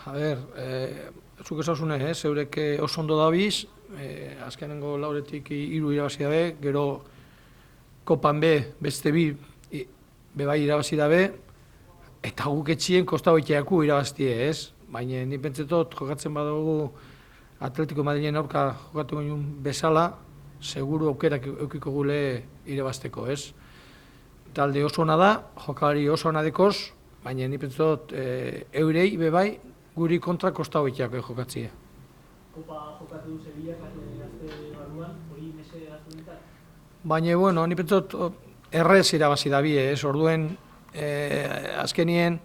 A ber, zuk esasune, eurek oso ondo dabiz, azkenengo lauretik hiru irabazi dabe, gero kopan beste bi bebai irabazi dabe, eta guk etxien kosta hoiteaku irabaztie, ez? Baina ni pentsetot jokatzen badugu Atletico Madrilen aurka jokatu ginen bezala, seguru aukerak eukiko gule irabazteko, ez? Talde oso ona da, jokalari oso ona dekoz, baina ni pentsetot eurei bebai guri kontra kosta hoiteako jokatzie. Kopa jokatu du Sevillak azte barruan, hori mese hartu dintzat? Baina, bueno, ni pentsot errez irabazi da bie, ez? Orduen, azkenien,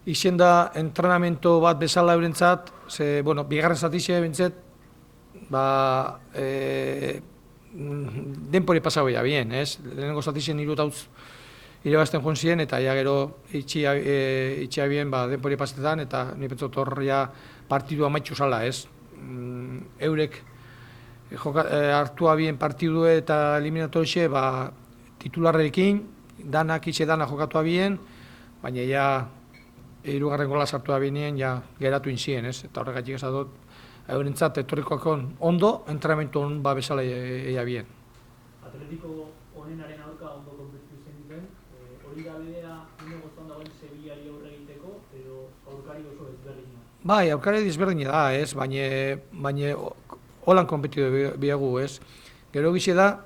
izen da entrenamento bat bezala eurentzat, ze, bueno, bigarren zatixe bintzet, ba, denpori pasagoia bien, ez? Lehenengo zatixen irutautz irabazten joan ziren, eta ja gero itxia bien, ba, denpori pasetetan, eta ni pentsot horria partidua maitxu zala, ez? Eurek hartua bien partidu eta eliminatoxe, ba, titularrekin, danak jokatu bien, baina ja hirugarren gola sartu abinien, ja geratu inzien, ez? Eta horregatik esatot, eurentzat etorrikoakon ondo, entrenamentu hon ba bezala eia bien. Atletico honenaren aurka ondo konpetitu zen duten, hori da bidea une goztan dagoen Sevillari aurre egiteko, edo aurkari oso ezberdina? Bai, aurkari ezberdina da, ez? Baina holan konpetitu biagu, ez? Gero gize da,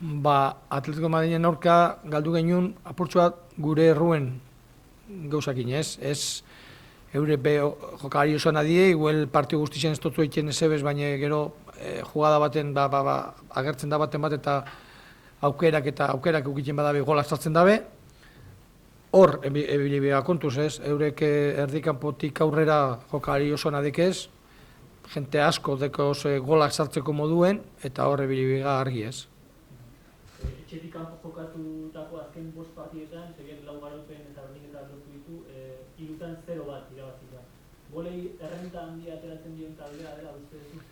ba, Atletico Madrilen aurka galdu genuen apurtxoa gure erruen gauzakin, ez? Ez, eure jokalari oso nadie, igual partio guztien ez totu egiten ezebez, baina gero jugada baten, agertzen da baten bat, eta aukerak ukiten badabe gola sartzen dabe. Hor, ebilibea kontuz, ez? Eurek erdikanpotik aurrera jokalari oso nadik ez, jente asko dekoz golak sartzeko moduen, eta hor ebilibea argi ez. Etxetik kanpo jokatutako azken 5 partietan, Sevillak 4 garaipen eta berdinketa lortu ditu, 3-0 bat irabazita. Golei errenta handia ateratzen dion taldea dela uste duzu?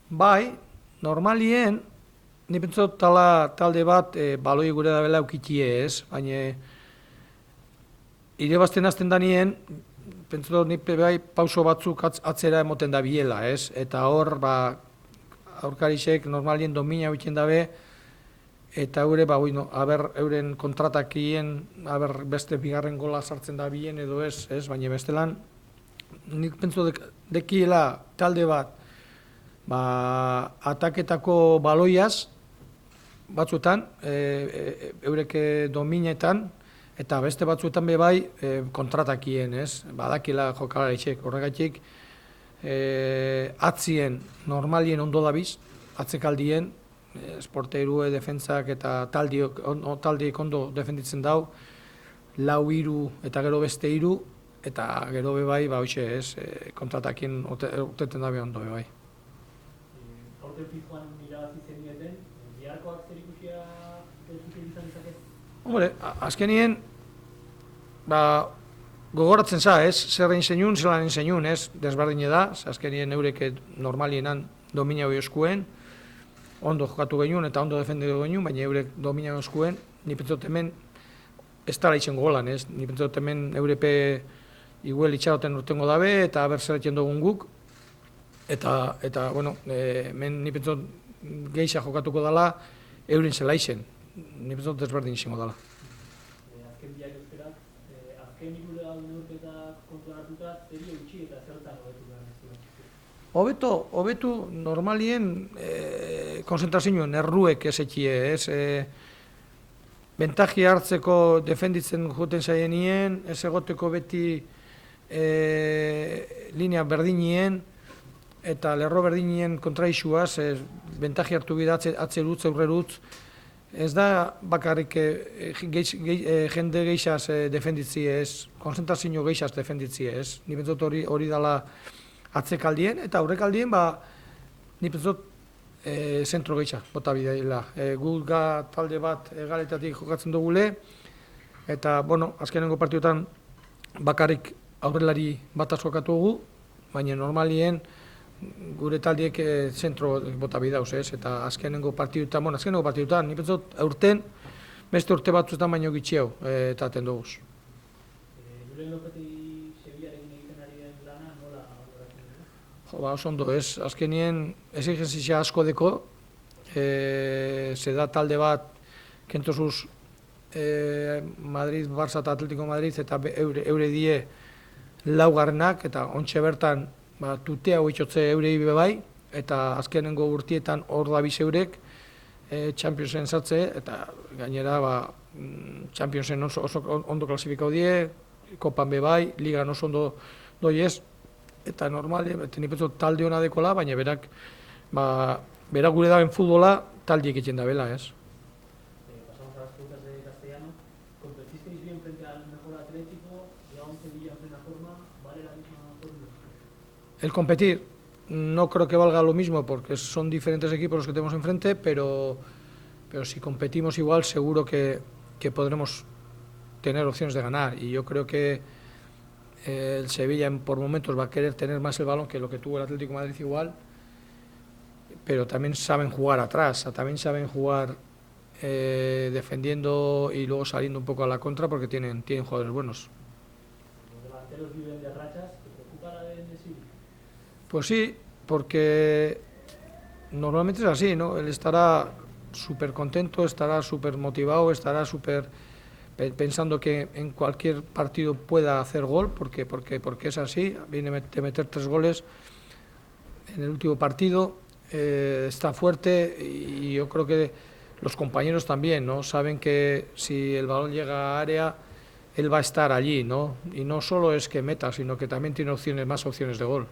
Bai, normalien, ni pentsot talde bat baloi gure da bela eukitie ez, baina irabazten hasten danien, pentsot ni bai pauso batzuk atzera emoten da biela ez, eta hor, ba, aurkarisek normalien domina egiten dabe, eta eure, ba, euren kontratakien, beste bigarren gola sartzen da bien edo ez, baina bestelan, nik pentsu dekiela talde bat, ba, ataketako baloiaz, batzuetan, eureke dominetan, eta beste batzuetan bebai kontratakien, ez? Badakila jokalaritzek, horregatik, atzien, normalien ondo dabiz, atzekaldien, esporteirue, defentsak eta taldiek ondo defenditzen dau, 4-3 eta gero beste 3, eta gero bebai, ba, hoxe ez, kontratakien uteten dabe ondo bebai. Aurten fijoan irabazi zenieten, biharkoak zer ikusia izan izakez? Hombre, azkenien, ba, gogoratzen za, ez, zer egin zenun, zelan egin zenun, ez, desberdine da, azkenien eurek normalienan domina hori oskuen, ondo jokatu genuen eta ondo defenditu genuen, baina eurek domina oskuen, ni pentsot hemen ez dara itzen golan, ez, ni pentsot hemen eurepe igual itxaroten urtengo dabe, eta berzeratzen dugun guk, eta bueno, hemen ni pentsot geixa jokatuko dela, euren zela izen, ni pentsot desberdin izango dela. Azken biak euskarak, azken ikule neurketak kontuan hartuta, zeri eutxi eta zertan hobetu behar ez? Hobetu normalien konzentrazioen erruek ez etxie, ez? Bentaji hartzeko defenditzen juten zaienien, ez egoteko beti linea berdinien, eta lerro berdinien kontraixuaz, bentaji hartu bida atzerutz, aurrerutz, ez da bakarrik jende geixaz defenditzi ez, konzentrazio geixaz defenditzi ez, ni bentzot hori dala atzekaldien, eta aurrekaldien, ba, ni pentsot zentro gehiago, bota bideila. Gulga talde bat egaletatik jokatzen dugule, eta, bueno, azkenengo partiotan bakarrik aurrelari bat jokatu dugu, baina normalien gure taldiek zentro bota bidauz, ez? Eta azkenengo partiotan, ni pentsot aurten, beste urte batzuetan baino gitxiau, eta aten duguz. Julen Lopeti Sevillaren lana nola baloratzen dugu? Jo, oso ondo ez, azkenien exigentzia asko deko, se da talde bat, kentozuz Madrid, Barça eta Atletico Madrid, eta eure die laugarrenak, eta ontxe bertan tutea hoitxotze eurei bai, eta azkenengo urtietan hor da bizeurek, Championsen sartze, eta gainera Championsen oso ondo klasifikau die, Kopan be bai, Ligan oso ondo doiez, eta normal, tenipetzo talde hona dekola, baina berak gure daben futbola taldiek egiten da bela, ez? Pasamos a las preguntas de castellano. ¿Competisteis bien frente al mejor Atlético? ¿Llega un Sevilla en plena forma? ¿Vale la misma fórmula? El competir no creo que valga lo mismo porque son diferentes equipos los que tenemos enfrente, pero si competimos igual seguro que podremos tener opciones de ganar, y yo creo que el Sevilla por momentos va a querer tener más el balón que lo que tuvo el Atlético de Madrid igual, pero también saben jugar atrás, también saben jugar defendiendo y luego saliendo un poco a la contra porque tienen jugadores buenos. Los delanteros viven de rachas. ¿Te preocupa la de Nesiri? Pues sí, porque normalmente es así, ¿no? Él estará súper contento, estará súper motivado, estará súper pensando que en cualquier partido pueda hacer gol, porque es así, viene de meter 3 goles en el último partido, está fuerte, y yo creo que los compañeros también, ¿no? Saben que si el balón llega a área, él va a estar allí, ¿no? Y no solo es que meta, sino que también tiene más opciones de gol.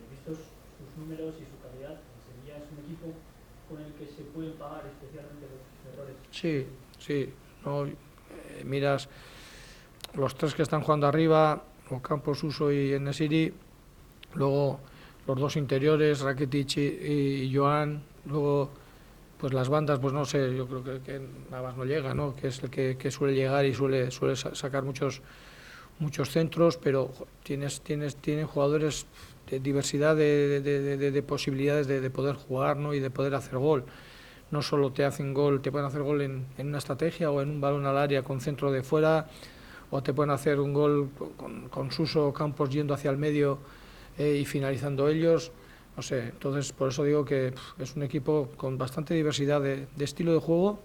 Vistos sus números y su calidad, Sevilla es un equipo con el que se pueden pagar especialmente los errores. Sí, sí. ¿No? Miras los 3 que están jugando arriba, Ocampos, Suso y En-Nesyri, luego los 2 interiores, Rakitic y Joan, luego pues las bandas, pues no sé, yo creo que Navas no llega, ¿no? Que es el que suele llegar y suele sacar muchos centros, pero tienen jugadores de diversidad de posibilidades de poder jugar, ¿no? Y de poder hacer gol. No solo te hacen gol, te pueden hacer gol en una estrategia o en un balón al área con centro de fuera, o te pueden hacer un gol con Suso o Campos yendo hacia el medio y finalizando ellos. No sé, entonces por eso digo que es un equipo con bastante diversidad de estilo de juego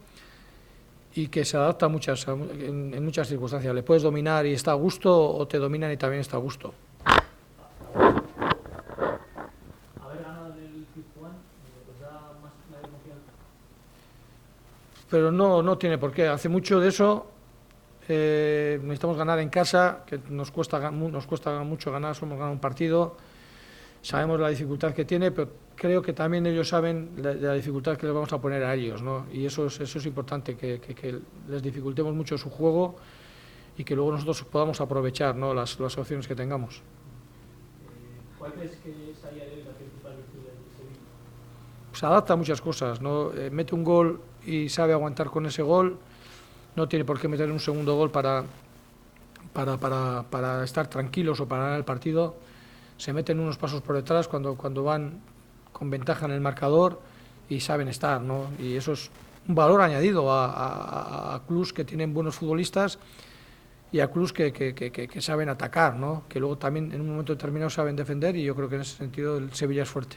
y que se adapta en muchas circunstancias. Le puedes dominar y está a gusto, o te dominan y también está a gusto. Haber ganado en el Pizjuán, ¿os da más confianza? Pero no tiene por qué. Hace mucho de eso. Necesitamos ganar en casa, que nos cuesta mucho ganar, somos ganado un partido. Sabemos la dificultad que tiene, pero creo que también ellos saben la dificultad que les vamos a poner a ellos, ¿no? Y eso es importante, que les dificultemos mucho su juego y que luego nosotros podamos aprovechar, ¿no? las opciones que tengamos. ¿Cuál crees que es a día de hoy la principal virtud del Sevilla? Se adapta a muchas cosas, ¿no? Mete un gol y sabe aguantar con ese gol, no tiene por qué meter un segundo gol para estar tranquilos o para ganar el partido. Se meten unos pasos por detrás cuando van con ventaja en el marcador y saben estar, ¿no? Y eso es un valor añadido a clubs que tienen buenos futbolistas y a clubs que saben atacar, ¿no? Que luego también en un momento determinado saben defender, y yo creo que en ese sentido el Sevilla es fuerte.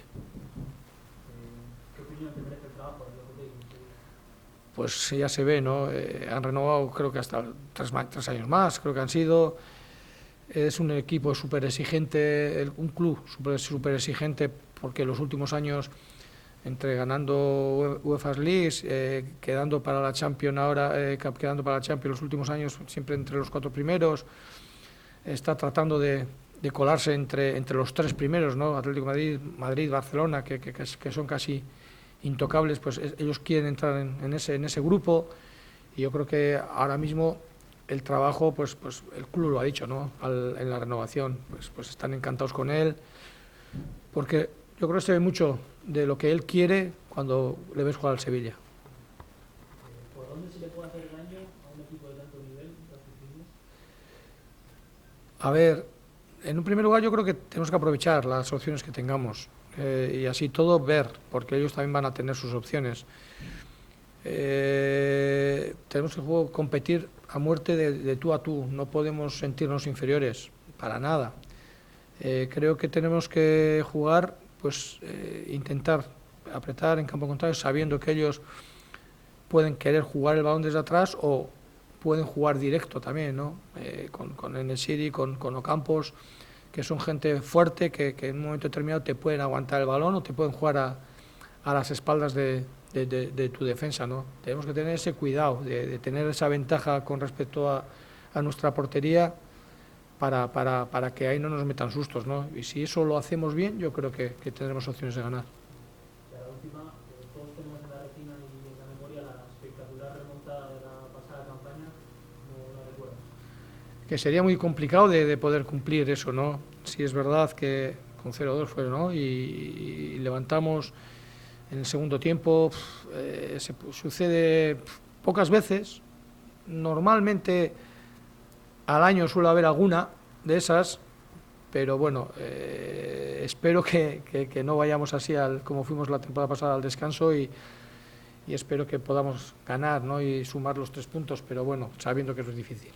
¿Qué opinión te merece el trabajo de Lopetegui? Pues ya se ve, ¿no? Han renovado creo que hasta 3 años más, creo que han sido. Es un equipo súper exigente, un club súper exigente, porque los últimos años, entre ganando UEFA Leagues, quedando para la Champions los últimos años siempre entre los 4 primeros, está tratando de colarse entre los 3 primeros, ¿no? Atlético de Madrid, Barcelona, que son casi intocables, pues ellos quieren entrar en ese grupo, y yo creo que ahora mismo el trabajo, pues el club lo ha dicho, ¿no? En la renovación, pues están encantados con él, porque yo creo que se ve mucho de lo que él quiere cuando le ves jugar al Sevilla. ¿Por dónde se le puede hacer daño a un equipo de tanto nivel? A ver, en un primer lugar yo creo que tenemos que aprovechar las opciones que tengamos, y así todo ver, porque ellos también van a tener sus opciones. Tenemos que competir a muerte de tú a tú, no podemos sentirnos inferiores, para nada. Creo que tenemos que jugar, pues intentar apretar en campo contrario, sabiendo que ellos pueden querer jugar el balón desde atrás o pueden jugar directo también, ¿no? Con En-Nesyri, con Ocampos, que son gente fuerte, que en un momento determinado te pueden aguantar el balón o te pueden jugar a las espaldas de tu defensa, ¿no? Tenemos que tener ese cuidado de tener esa ventaja con respecto a nuestra portería para que ahí no nos metan sustos, ¿no? Y si eso lo hacemos bien, yo creo que tendremos opciones de ganar. Y a la última, todos tenemos en la retina y en la memoria la espectacular remontada de la pasada campaña, ¿cómo la recuerdas? Que sería muy complicado de poder cumplir eso, ¿no? Si es verdad que con 0-2 fue, ¿no? Y levantamos en el segundo tiempo, sucede pocas veces. Normalmente al año suele haber alguna de esas, pero bueno, espero que no vayamos así como fuimos la temporada pasada al descanso y espero que podamos ganar, ¿no? Y sumar los 3 puntos, pero bueno, sabiendo que eso es difícil.